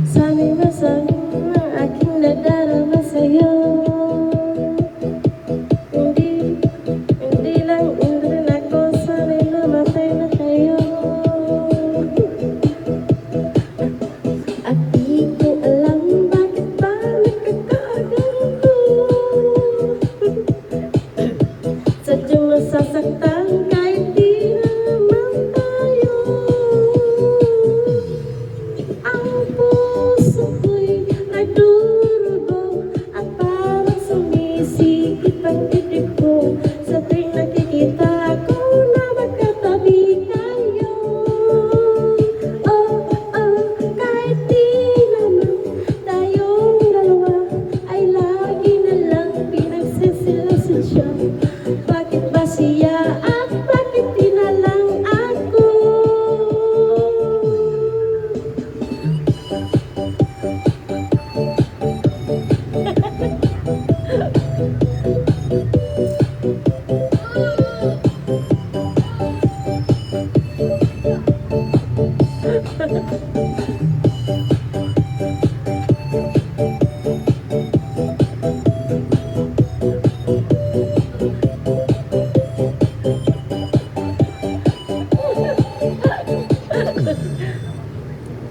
Sana'y masama ang aking nadarama sa'yo. Hindi lang rin ako, sana'y lumatay na kayo. At di ko alam bakit ba nagkakaganito. Sadyang masasaktan kahit di naman tayo. Ang puso ko'y nagdurugo at parang sumisikip ang dibdib ko sa tuwing nakikita ko na magkatabi kayo. Oh, oh, kahit di naman tayong dalawa ay lagi na lang pinagsisilasan siya. Bakit ba siya at bakit di na lang ako?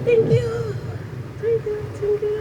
Thank you. Thank you. Thank you.